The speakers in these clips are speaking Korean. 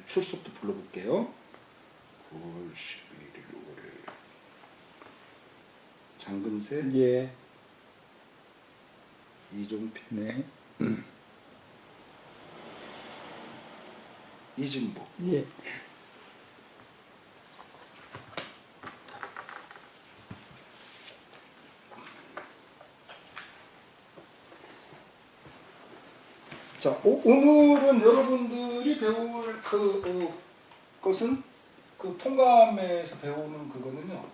출석도 불러볼게요. 9월 11일 5월 장근세, 예. 이종필, 네. 이진복. 예. 자, 오늘은 여러분들이 배울 것은 그 통감에서 배우는 그거는요.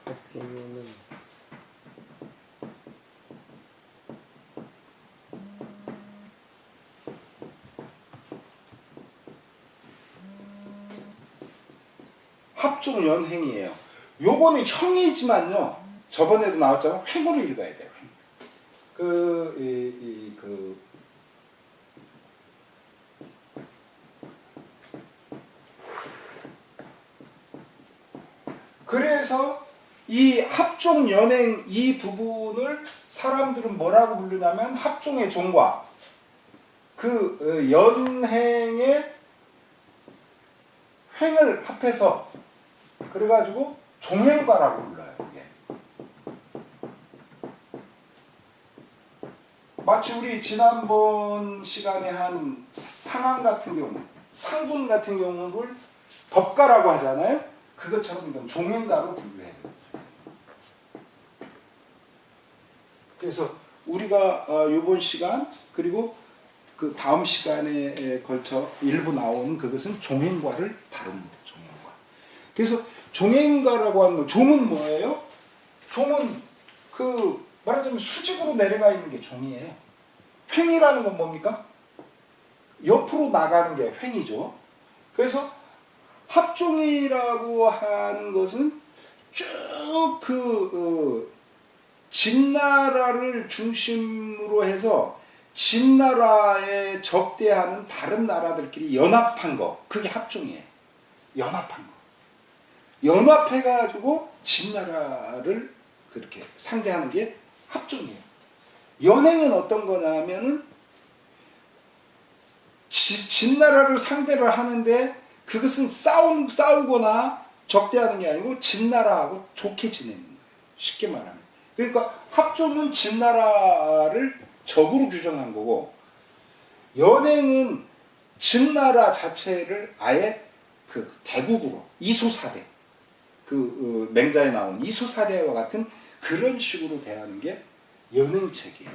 합종료는 합종연행이에요. 요거는 형이지만요. 저번에도 나왔잖아요. 횡으로 읽어야 돼요. 그래서 이 합종연행 이 부분을 사람들은 뭐라고 부르냐면 합종의 종과 그 연행의 횡을 합해서 그래가지고 종행과라고 불러요. 이게. 마치 우리 지난번 시간에 한 상황 같은 경우, 상분 같은 경우를 법가라고 하잖아요. 그것처럼 이건 종행가로 분류해요. 그래서 우리가 이번 시간 그리고 그 다음 시간에 걸쳐 일부 나오는 그것은 종행과를 다룹니다. 종행과. 그래서 종행과라고 하는 건 종은 뭐예요? 종은 그 말하자면 수직으로 내려가 있는 게 종이에요. 횡이라는 건 뭡니까? 옆으로 나가는 게 횡이죠. 그래서 합종이라고 하는 것은 쭉 진나라를 중심으로 해서 진나라에 적대하는 다른 나라들끼리 연합한 거, 그게 합종이에요. 연합한 거. 연합해가지고 진나라를 그렇게 상대하는 게 합종이에요. 연행은 어떤 거냐면은 진나라를 상대를 하는데 그것은 싸우거나 적대하는 게 아니고 진나라하고 좋게 지내는 거예요. 쉽게 말하면. 그러니까 합종은 진나라를 적으로 규정한 거고 연행은 진나라 자체를 아예 그 대국으로 이소사대 맹자에 나온 이소사대와 같은 그런 식으로 대하는 게 연행책이에요.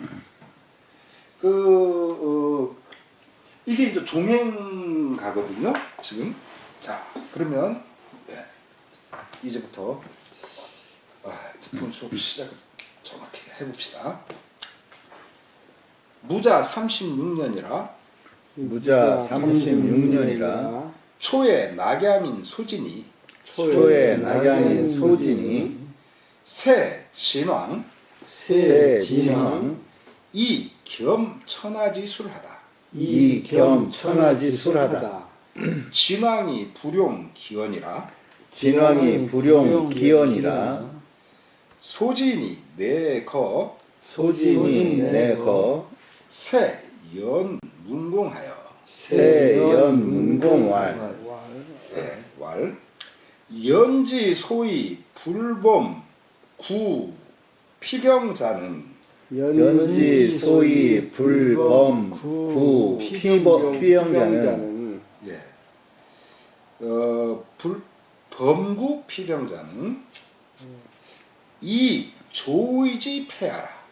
이게 이제 종행가거든요. 지금 자 그러면 이제부터 본 수업 시작을 정확히 해봅시다. 무자 36년이라 무자 36년이라 초에 낙양인 소진이 새 진왕 이 겸 천하지술하다. 진왕이 불용기원이라 소진이 내거 새 연문공하여 왈 연지 소위 불범 구 피병자는 범구 피병자는 이 조의지 폐하라.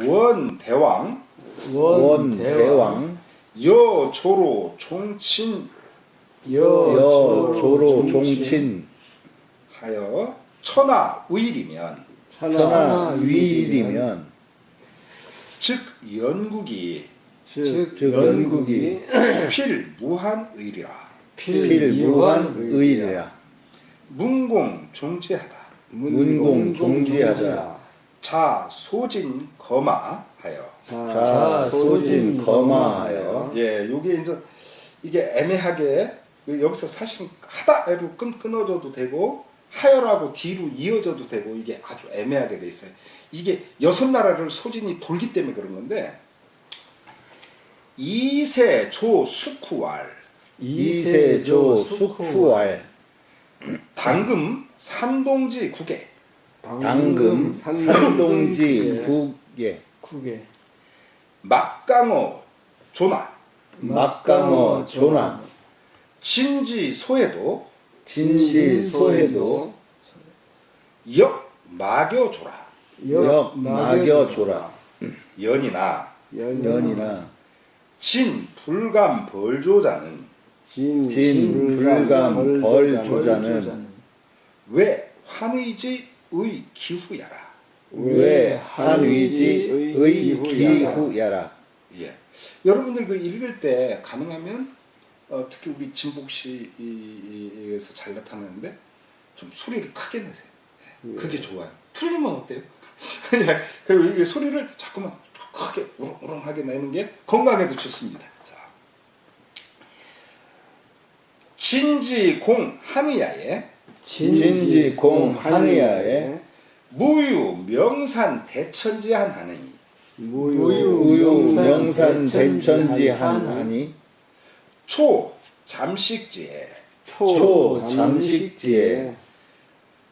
원 대왕 여조로 종친 하여 천하의일이면 즉 연국이 필무한의리라. 문공종지하다. 자소진 거마하여. 예, 요게 이제 이게 애매하게 여기서 사실 하다로 끊어줘도 되고 하열하고 뒤로 이어져도 되고 이게 아주 애매하게 돼 있어요. 이게 6나라를 소진이 돌기 때문에 그런 건데 이세조 숙후왈 이세조 숙후왈 당금 산동지 국에 당금 산동지 국예 국에 막강어 조나 막강어 조나 진지 소에도 진시 소해도 역 막여 조라 역 막여 조라 연이나 연이나 진 불감 벌조자는 진 불감 벌조자는 왜 환의지의 기후야라. 왜 한위지의 기후야라. 예. 여러분들 그 읽을 때 가능하면 특히 우리 진복시에서 잘 나타나는데 좀 소리를 크게 내세요. 예. 그게 좋아요. 틀리면 어때요? 예. 그리고 이게 소리를 자꾸만 크게 우렁우렁하게 내는 게 건강에도 좋습니다. 자. 진지공 한의야에 진지공 한의야에 무유 명산 대천지한 하니 우유 명산 대천지한 하니 초 잠식지에 초 잠식지에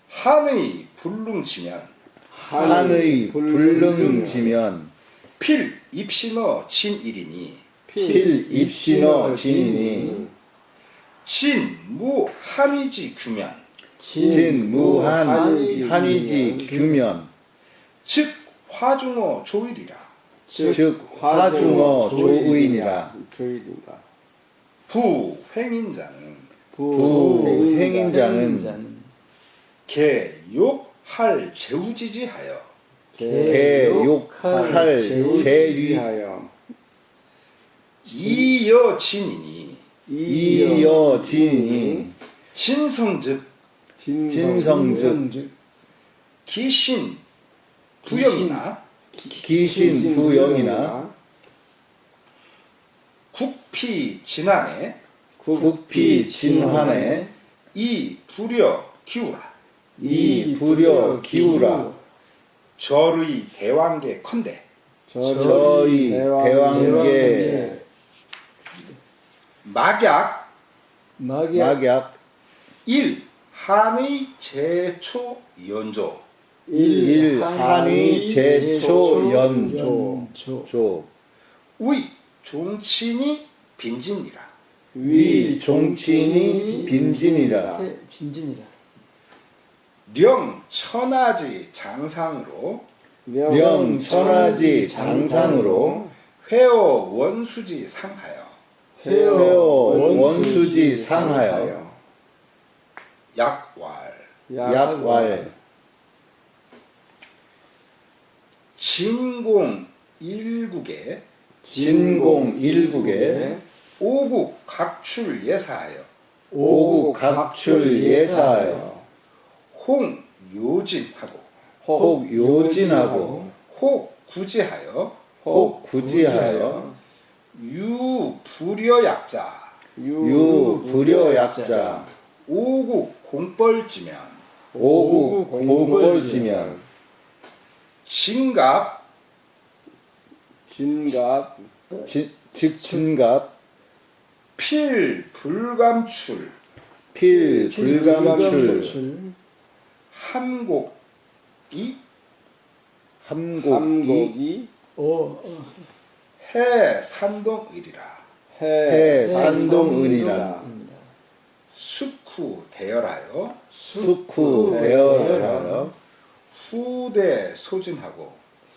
한의 불능지면 한의 불능지면 필 입신어 진일이니 필 입신어 진이니 진무 한의지 규면 진무한 한의지 규면 즉 화중어 조일이라 즉 화중어 조의니라. 부횡인자는 부행인자는 개욕할 제우지지하여 개욕할 제위하여 이여진이니 이여진이 진성즉 진성즉 기신 부영이나 기신 부영이나 국피 진안에 국피 진환에 이 부려 기우라 이 부려 기우라. 절의 대왕계 컨대 저희 대왕계 막약 막약 일 한의 제초 연조 일한의 제초 연조 의 종친이 빈진이라 위 종친이 빈진이라. 빈진이라. 령 천하지 장상으로 령 천하지 장상으로 회어 원수지 상하여 회어 원수지 상하여 약왈 약왈 진공 일국에 진공 일국에 오국 각출 예사하여 오국 각출 예사하여 홍 요진하고 혹 요진하고 혹 구지하여 혹 구지하여 유 불여약자 유 불여약자 오국 공벌지면 오국 공벌지면 진갑 즉 진갑 필 불감출 필 불감출 함곡이 함곡이 해 산동일이라 해 산동은이라. 숙후 대열하여 숙후 대열하여 후대 소진하고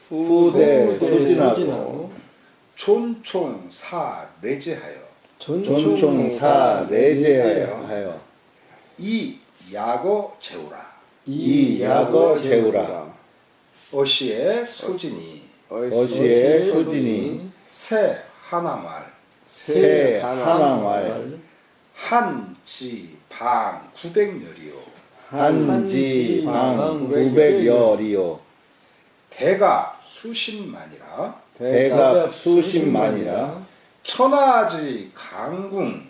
후대 소진하고 촌총사 내제하여 존총사 내제하여 이 야거 제우라 이 약어 제우라. 어시의 소진이 어시의 소진이 새 하나말 새 하나말 한지 방 900열이요 한지 방 900열이요 대가 수십만이라 대갑 수십만이라 천하지 강궁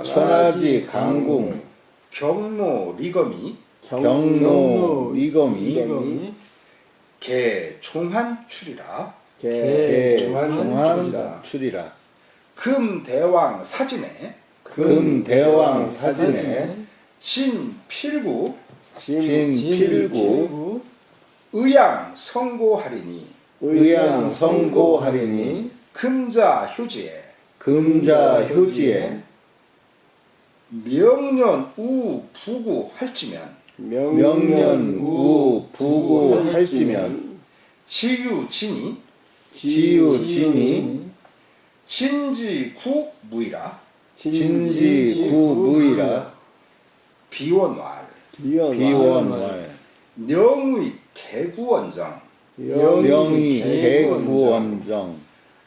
천하지 강궁 경로 리검이 경로 이검이 이검이 개종한 출이라. 개종한 출이라. 금대왕 사진에 금대왕 사진에 진필구 진필구 의양 선고하리니 의양 선고하리니 금자 효지에 금자 효지에 명년 우 부구 활지면 명년 우 부구 할지면 지유진이 지유진이 진지구 무이라. 진지구 무이라. 비원왈 비원왈 명의 개구원정 명의 개구원정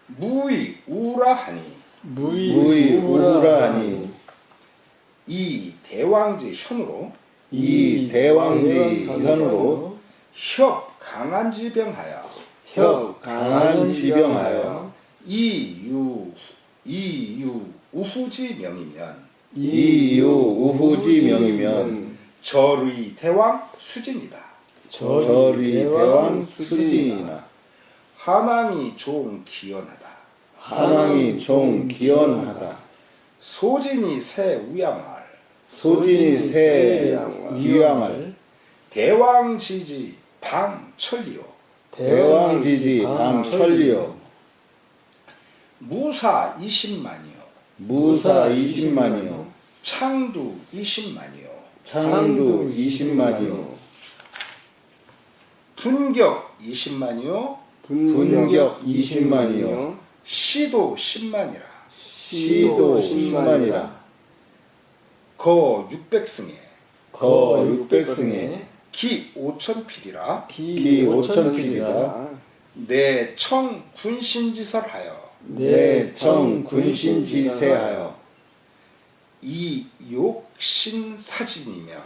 무의 우라하니 무의 우라하니 이 대왕지 현으로 이 대왕지 현으로 협 강한 지병하여 협 강한 지병하여 이유 우후지 명이면 이유 우후지 명이면 절의 대왕 수진이다. 절의 대왕 수진이나 한왕이 종 기원하다. 한왕이 종 기원하다. 소진이 새 우양할 소진이 새 위양할 대왕지지 방천리요 대왕지지 방천리요 무사 20만이요 무사 20만이요 창두 20만이요 창두 20만이요 분격 20만이요 분격 20만이요 시도 10만이라. 시도 10만이라. 거 600승에 거 600승에 기 5천필이라. 기 5천필이라. 내청 군신지설하여 내청 군신지세하여 이욕신사진이면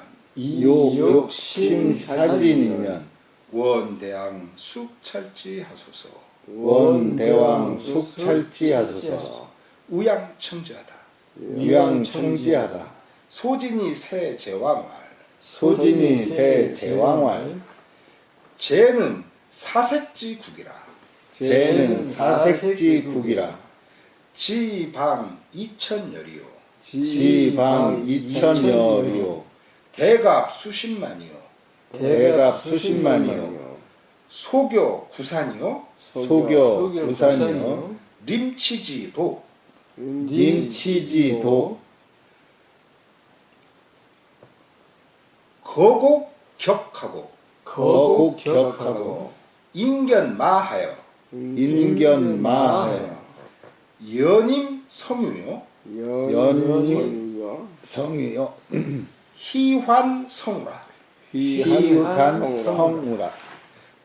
욕신사진이면 원대왕 숙찰지하소서. 원대왕 숙찰지하소서. 우양청지하다. 유양청지하다. 소진이 새 제왕왈 소진이 새 제왕왈 제는 사색지국이라. 제는 사색지국이라. 지방 2천여리요 지방 2천여리요 대갑 수십만이요 대갑 수십만이요 소교 구산이요 소교 부산이요 림치지도 림치지도 거곡격하고 거곡격하고 인견마하여 인견마하여 연임 성유요 연임 성이요 희환 성우라. 희한 성우라.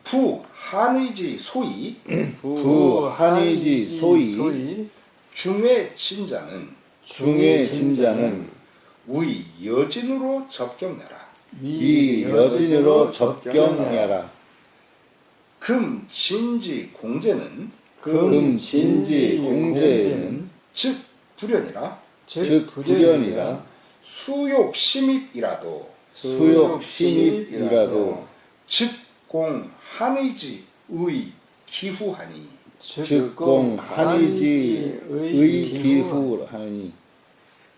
부한의지 소이 부한의지 소이 중의 진자는 중의 진자는 위 여진으로 접경하라. 위 여진으로 접경하라. 금 진지 공제는 금 진지 공제는 즉 불연이라. 즉 불연이라. 수욕 심입이라도 수욕 신입이라도 즉공 한의지 의 기후하니 즉공 한의지 의 기후하니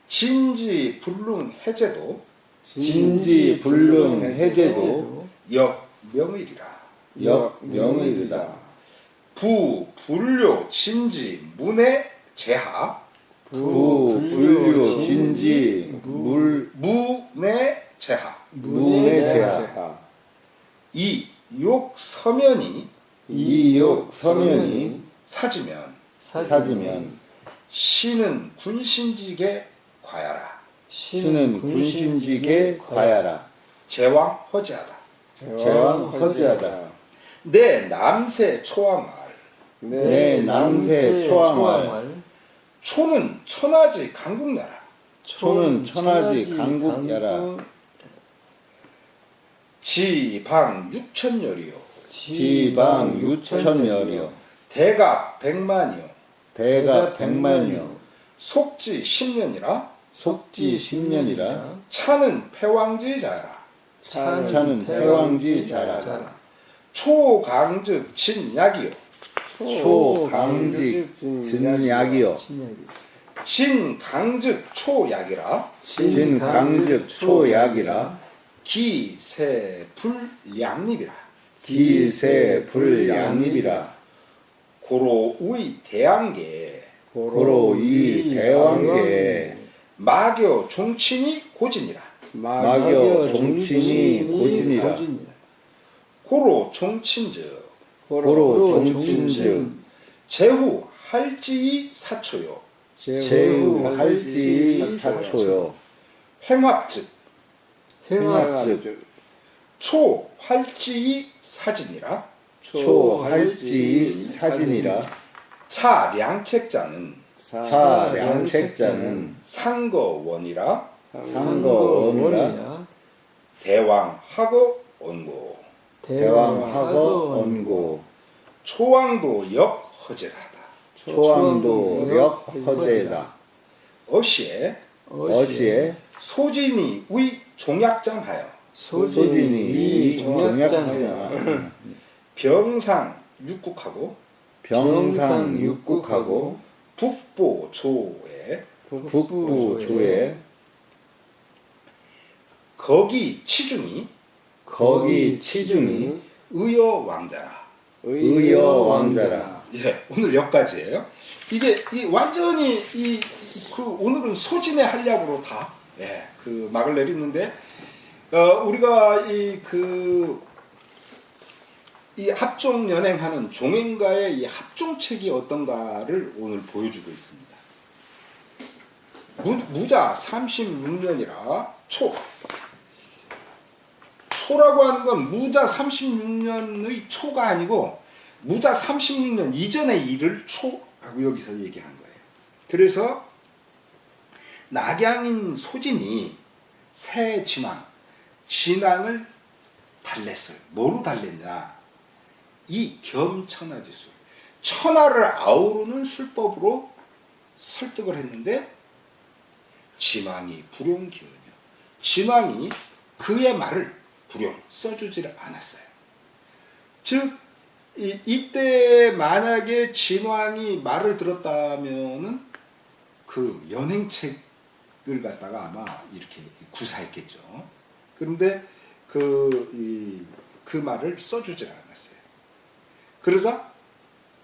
진지 불능 해제도 진지 불능 해제도 역명일이라. 역명일이다. 부불료 진지 문의 제하 부불류 진지 문의 제하 문의 제하 이욕 서면이 이욕 서면이 사지면 사지면 신은 군신직에 과야라. 신은 군신직에 과야라. 제왕 허지하다. 제왕 허지하다. 내 남새 초왕할 내 남새 초왕할 초는 천하지 강국나라. 초는 천하지 강국야라. 지방 6천여리요 지방 6천여리요 대갑 100만이요 대가 100만이요 속지 10년이라. 속지 10년이라. 차는 패왕지자라. 차는 패왕지 자라. 초강즉 진약이요. 초강직 진약이요. 진강즉 초약이라. 진강즉 초약이라. 기세불량립이라. 기세불량립이라. 고로의 대왕계. 고로이 대왕계. 마교 종친이 고진이라. 마교 종친이 고진이라. 고로 종친즉 고로 종친즉 제후 할지이 사초요. 제후 할지 사초요. 횡합즉 횡합즉 초활지이 사진이라. 초할지 사진이라. 차량책자는 사량책자는 상거원이라. 상거원이라. 대왕하고 언고. 대왕하고 언고. 초왕도 역허제하다. 초왕도 역허제다. 어시에 소진이 의 종약장하여 소진이 종약하여 병상 육국하고 병상 육국하고 북보조에 북부조에 거기 치중이 거기 치중이 의여왕자라. 의여왕자라. 예, 오늘 여기까지예요. 이게 완전히 오늘은 소진의 한략으로 다 막을 내리는데 우리가 이 합종 연행하는 종행가의 이 합종책이 어떤가를 오늘 보여주고 있습니다. 무자 36년이라 초라고 하는 건 무자 36년의 초가 아니고 무자 36년 이전의 일을 초라고 여기서 얘기한 거예요. 그래서 낙양인 소진이 새 진왕을 달랬어요. 뭐로 달랬냐? 이 겸천하지술, 천하를 아우르는 술법으로 설득을 했는데 진왕이 불용기언이요. 진왕이 그의 말을 불용 써주지를 않았어요. 즉 이때 만약에 진왕이 말을 들었다면은 그 연행책을 갖다가 아마 이렇게 구사했겠죠. 그런데 그 말을 써주질 않았어요. 그러자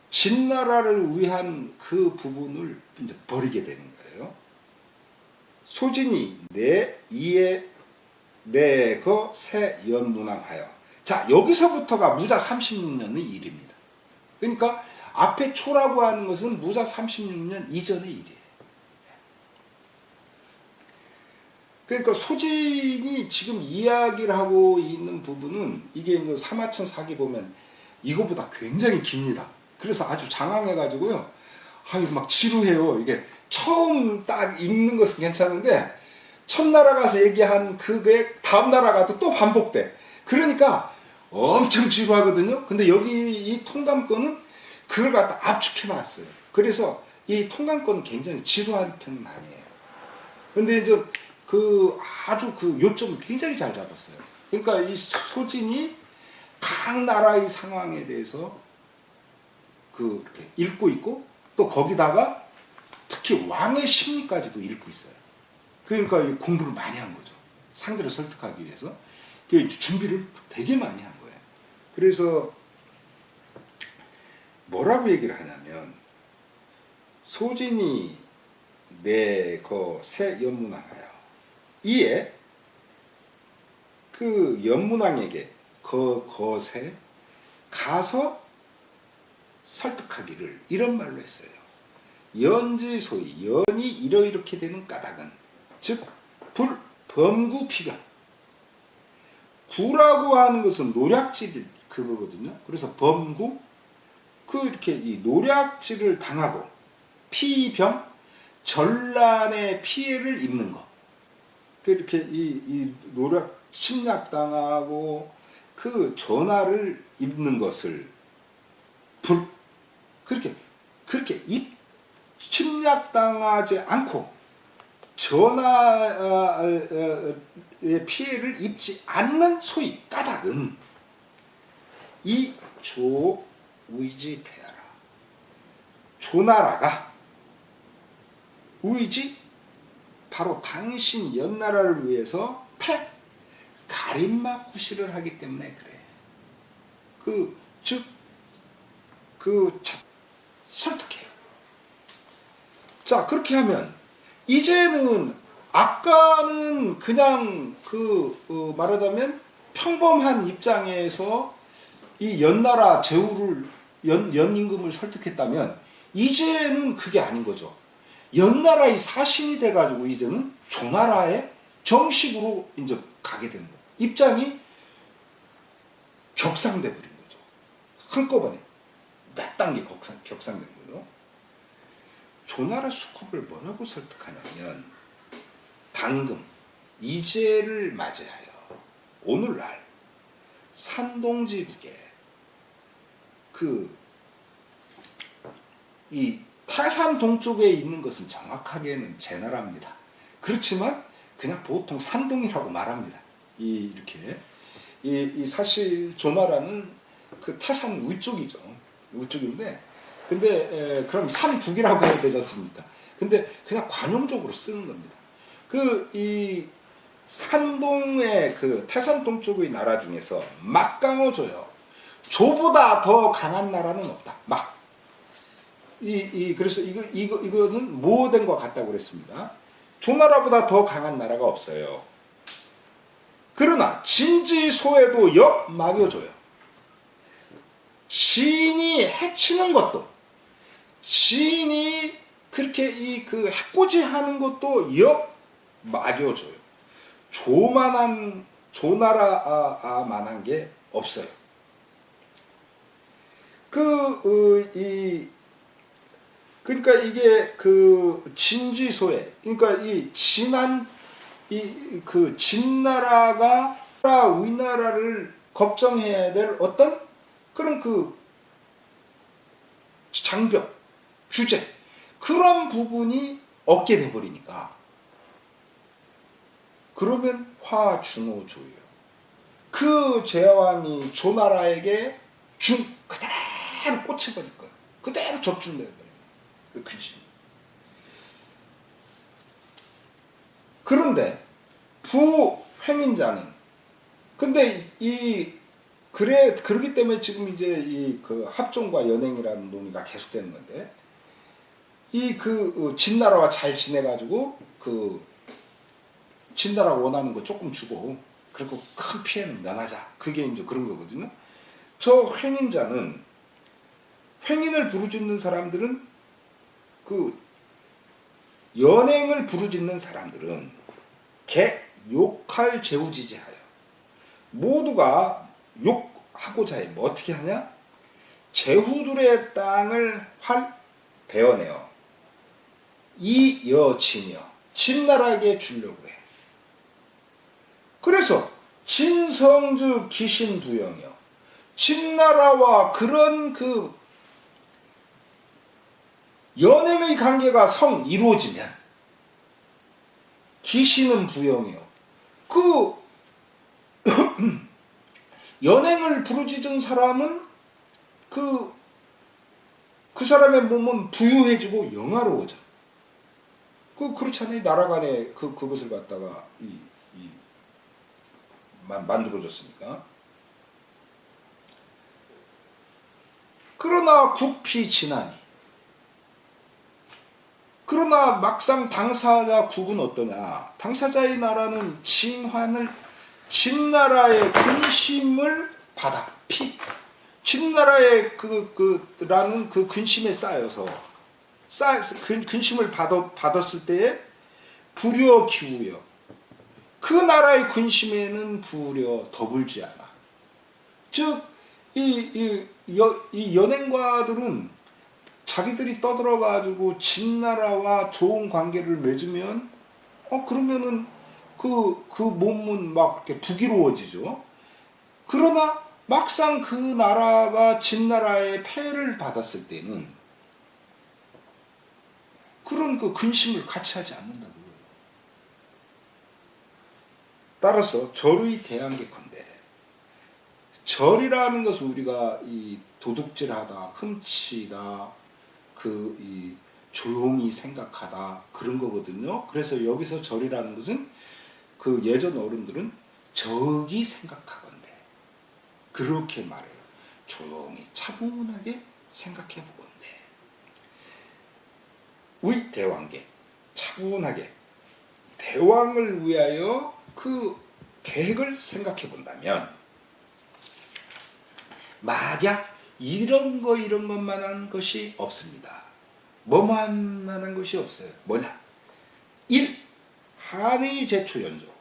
진나라를 위한 그 부분을 이제 버리게 되는 거예요. 소진이 새 연문왕하여. 자, 여기서부터가 무자 36년의 일입니다. 그러니까 앞에 초라고 하는 것은 무자 36년 이전의 일이에요. 그러니까 소진이 지금 이야기를 하고 있는 부분은 이게 이제 사마천 사기 보면 이거보다 굉장히 깁니다. 그래서 아주 장황해가지고요. 아유, 막 지루해요. 이게 처음 딱 읽는 것은 괜찮은데 첫나라 가서 얘기한 그게 다음 나라 가도 또 반복돼. 그러니까 엄청 지루하거든요. 근데 여기 이 통감권은 그걸 갖다 압축해 놨어요. 그래서 이 통감권은 굉장히 지루한 편은 아니에요. 근데 이제 아주 요점을 굉장히 잘 잡았어요. 그러니까 이 소진이 각 나라의 상황에 대해서 이렇게 읽고 있고 또 거기다가 특히 왕의 심리까지도 읽고 있어요. 그러니까 공부를 많이 한 거죠. 상대를 설득하기 위해서. 준비를 되게 많이 한 거예요. 그래서 뭐라고 얘기를 하냐면 소진이 새 연문왕하여 이에 그 연문왕에게 거세 가서 설득하기를 이런 말로 했어요. 연지소위 연이 이렇게 되는 까닭은 즉 범구 피변. 구라고 하는 것은 노략질 그거거든요. 그래서 범구 이렇게 이 노략질을 당하고 피병 전란의 피해를 입는 것. 이렇게 이 노략 침략당하고 그 전화를 입는 것을 그렇게 침략당하지 않고 전화를 피해를 입지 않는 소위 까닭은 이 조의지폐하라. 조나라가 의지 바로 당신 연나라를 위해서 가림막 구실을 하기 때문에 그래. 설득해요. 자, 그렇게 하면 이제는 아까는 그냥 말하자면 평범한 입장에서 이 연나라 제후를 연임금을 설득했다면 이제는 그게 아닌 거죠. 연나라의 사신이 돼가지고 이제는 조나라의 정식으로 이제 가게 되는 거예요. 입장이 격상돼 버린 거죠. 한꺼번에 몇 단계 격상된 거죠. 조나라 수국을 뭐라고 설득하냐면 당금 이제를 맞이하여 오늘날 산동지국에 이 태산 동쪽에 있는 것은 정확하게는 제 나라입니다. 그렇지만 그냥 보통 산동이라고 말합니다. 이렇게 사실 조나라는 그 태산 위쪽이죠. 위쪽인데 근데 그럼 산북이라고 해야 되지 않습니까? 근데 그냥 관용적으로 쓰는 겁니다. 이 산동의 태산 동쪽의 나라 중에서 막강어조요. 조보다 더 강한 나라는 없다. 그래서 이거는 모된과 같다고 그랬습니다. 조나라보다 더 강한 나라가 없어요. 그러나 진지소에도 역막여줘요. 시인이 해치는 것도, 시인이 그렇게 해코지하는 것도 역막여줘요. 조나라만한 게 없어요. 그러니까 이게 진지소에, 그러니까 이 진나라가 위나라를 걱정해야 될 어떤 그런 장벽, 규제, 그런 부분이 없게 돼버리니까 그러면 화중호조예요. 그 제왕이 조나라에게 그대로 꽂혀버릴 거예요. 그대로 적중돼버려요. 그 근심. 그런데 부횡인자는 근데 그러기 때문에 지금 이제 합종과 연행이라는 논의가 계속되는 건데 진나라와 잘 지내가지고 진나라가 원하는 거 조금 주고 그리고 큰 피해는 면하자. 그게 이제 그런 거거든요. 저 횡인자는 횡인을 부르짖는 사람들은 연행을 부르짖는 사람들은 욕할 제우지지하여 모두가 욕하고자 해. 뭐 어떻게 하냐? 제후들의 땅을 베어내어 이여진이여 진나라에게 주려고 해. 그래서 진성주 기신부영이여 진나라와 그런 연행의 관계가 이루어지면 기신은 부영이요. 연행을 부르짖은 사람은 그 사람의 몸은 부유해지고 영화로워져. 그렇잖아요. 나라 간에 그것을 갖다가 만들어졌으니까. 그러나 국피진하니. 그러나 막상 당사자 국은 어떠냐? 당사자의 나라는 진나라의 근심을 받아 진나라의 라는 근심에 쌓여서 근심을 받았을 때에 불여 기우여 그 나라의 근심에는 불여 더불지 않아. 즉 이 연행가들은 자기들이 떠들어가지고 진나라와 좋은 관계를 맺으면 그러면은 그 몸은 막 이렇게 부기로워지죠. 그러나 막상 그 나라가 진나라의 패를 받았을 때는 그런 근심을 같이 하지 않는다고요. 따라서 절의 대한계컨대 절이라는 것은 우리가 이 도둑질하다, 훔치다, 이 조용히 생각하다 그런 거거든요. 그래서 여기서 절이라는 것은 그 예전 어른들은 저기 생각하건대 그렇게 말해요. 조용히 차분하게 생각해 보건대. 우리 대왕계 차분하게 대왕을 위하여 그 계획을 생각해 본다면 막약 이런 것만한 것이 없습니다. 뭐만한 것이 없어요. 뭐냐? 1. 한의 제초연조.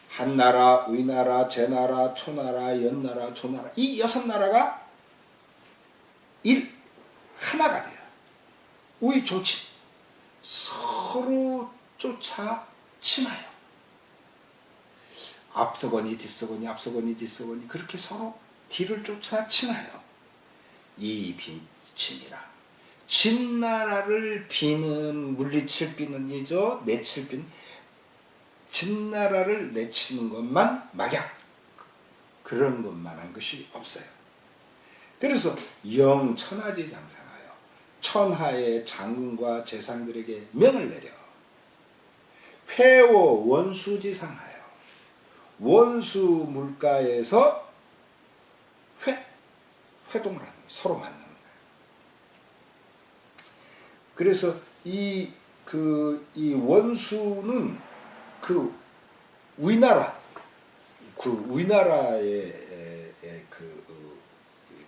한나라, 의나라, 제나라, 초나라, 연나라, 조나라 이 6나라가 1. 하나가 돼요. 우리 정치 서로 쫓아 치나요. 앞서거니 뒤서거니 앞서거니 뒤서거니 그렇게 서로 뒤를 쫓아 치나요. 이 빈친이라 진나라를 비는 물리칠 비는 이죠. 내칠 비는 진나라를 내치는 것만 막약 그런 것만한 것이 없어요. 그래서 영천하지장상하여 천하의 장군과 재상들에게 명을 내려 회오 원수지상하여 원수 물가에서 회동을 하는 거예요. 서로 만나는 거예요. 그래서 이 원수는 위나라에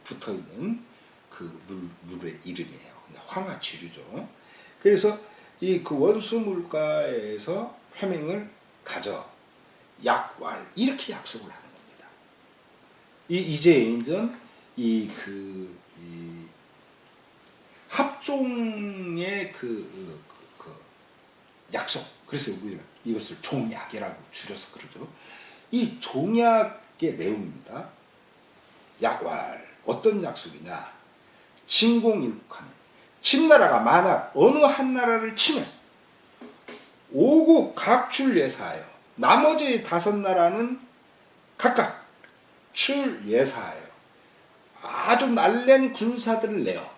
붙어 있는 물의 이름이에요. 황하지류죠. 그래서 그 원수 물가에서 회맹을 가져 약왈 이렇게 약속을 하는 겁니다. 이제인전 합종의 약속. 그래서 우리가 이것을 종약이라고 줄여서 그러죠. 이 종약의 내용입니다. 약왈 어떤 약속이냐? 진공일국하면 진나라가 만약 어느 한 나라를 치면 5국 각출 예사하여 나머지 5나라는 각각 출 예사하여 아주 날랜 군사들을 내어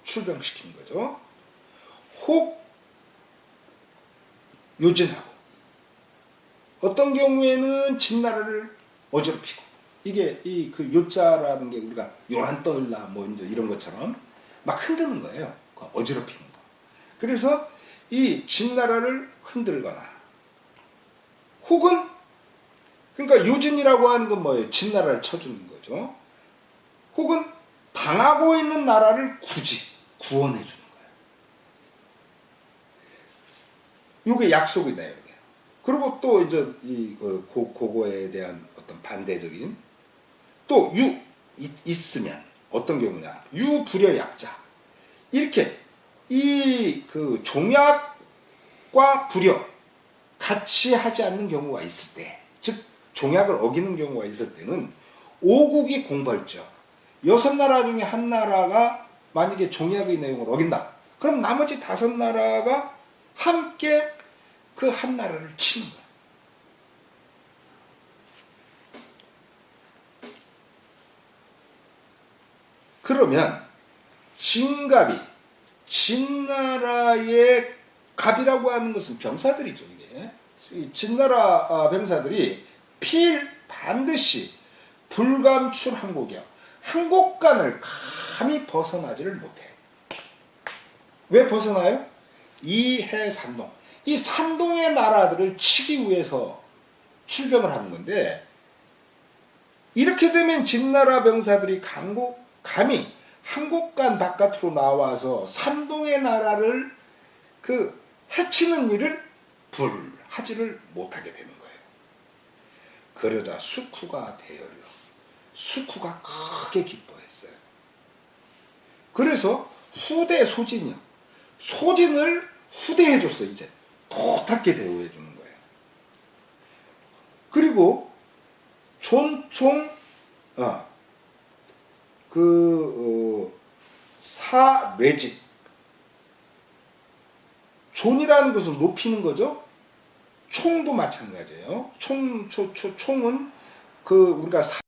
출병시키는 거죠. 혹 요진하고 어떤 경우에는 진나라를 어지럽히고 이게 요자라는 게 우리가 요란떨라 뭐 이제 이런 것처럼 막 흔드는 거예요. 어지럽히는 거. 그래서 이 진나라를 흔들거나 혹은 그러니까 요진이라고 하는 건 뭐예요? 진나라를 쳐주는 거죠. 혹은 당하고 있는 나라를 굳이 구원해 주는 거예요. 이게 약속이다 이게. 그리고 또 이제 그거에 대한 어떤 반대적인 또 있으면 어떤 경우냐? 유불여약자 이렇게 종약과 불여 같이 하지 않는 경우가 있을 때, 즉 종약을 어기는 경우가 있을 때는 5국이 공벌죠. 6나라 중에 한 나라가 만약에 종약의 내용을 어긴다. 그럼 나머지 5나라가 함께 그 한 나라를 치는 거예요. 그러면 진갑이 진나라의 갑이라고 하는 것은 병사들이죠. 이게 진나라 병사들이 반드시 불감출 항곡이요. 항곡간을 감히 벗어나지를 못해. 왜 벗어나요? 이해산동. 이 산동의 나라들을 치기 위해서 출병을 하는 건데 이렇게 되면 진나라 병사들이 감히 항곡간 바깥으로 나와서 산동의 나라를 해치는 일을 하지를 못하게 되는 거예요. 그러자 숙후가 대열려. 숙후가 크게 기뻐했어요. 그래서 후대 소진이요. 소진을 후대해줬어. 이제 도탁게 대우해주는 거예요. 그리고 존총 사례직. 존이라는 것은 높이는 거죠. 총도 마찬가지예요. 총은 그 우리가